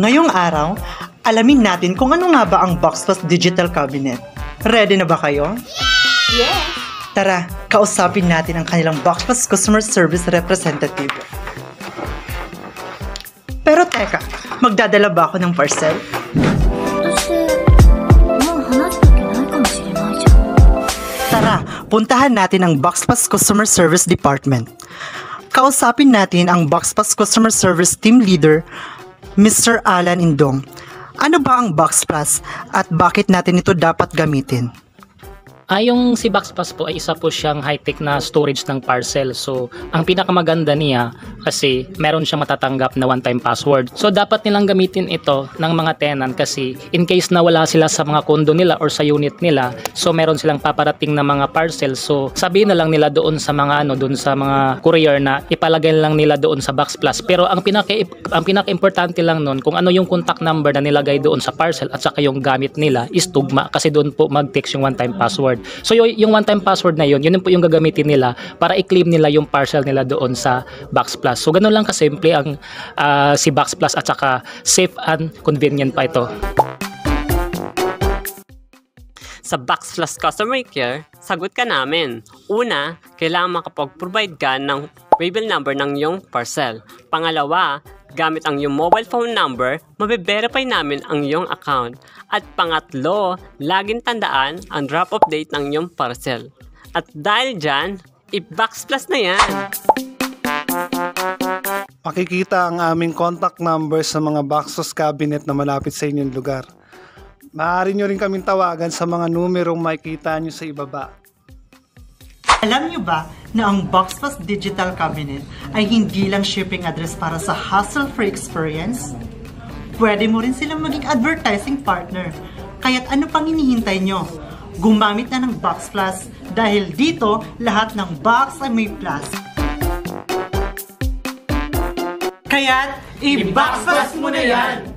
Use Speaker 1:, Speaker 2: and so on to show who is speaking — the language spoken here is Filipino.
Speaker 1: Ngayong araw, alamin natin kung ano nga ba ang BoxPlus Digital Cabinet. Ready na ba kayo?
Speaker 2: Yes!
Speaker 1: Tara, kausapin natin ang kanilang BoxPlus Customer Service Representative. Pero teka, magdadala ba ako ng parcel? Tara, puntahan natin ang BoxPlus Customer Service Department. Kausapin natin ang BoxPlus Customer Service Team Leader, Mr. Alan Indong. Ano ba ang BoxPlus at bakit natin ito dapat gamitin?
Speaker 3: Yung si BoxPlus po ay isa po siyang high-tech na storage ng parcel. So, ang pinakamaganda niya kasi meron siyang matatanggap na one-time password. So, dapat nilang gamitin ito ng mga tenant kasi in case na wala sila sa mga condo nila or sa unit nila, so meron silang paparating na mga parcel. So, sabihin na lang nila doon sa mga doon sa mga courier na ipalagay lang nila doon sa BoxPlus. Pero ang pinaka-importante lang noon kung ano yung contact number na nilagay doon sa parcel at saka yung gamit nila is tugma kasi doon po mag-text yung one-time password. So yung one-time password na yun po yung gagamitin nila para i-claim nila yung parcel nila doon sa BoxPlus. So ganun lang kasimple ang si BoxPlus at saka safe and convenient pa ito.
Speaker 2: Sa BoxPlus Customer Care, sagot ka namin. Una, kailangan makapag-provide ka ng waybill number ng iyong parcel. Pangalawa, gamit ang iyong mobile phone number, mabe-verify namin ang iyong account. At pangatlo, laging tandaan ang drop-off date ng iyong parcel. At dahil dyan, i-BoxPlus na yan!
Speaker 4: Makikita ang aming contact number sa mga BoxPlus cabinet na malapit sa inyong lugar. Maaari nyo rin kaming tawagan sa mga numerong makikita nyo sa ibaba.
Speaker 1: Alam niyo ba na ang BoxPlus Digital Cabinet ay hindi lang shipping address para sa hassle-free experience? Pwede mo rin silang maging advertising partner. Kaya't ano pang hinihintay nyo? Gumamit na ng BoxPlus dahil dito lahat ng box ay may plus. Kaya't i-BoxPlus mo na yan!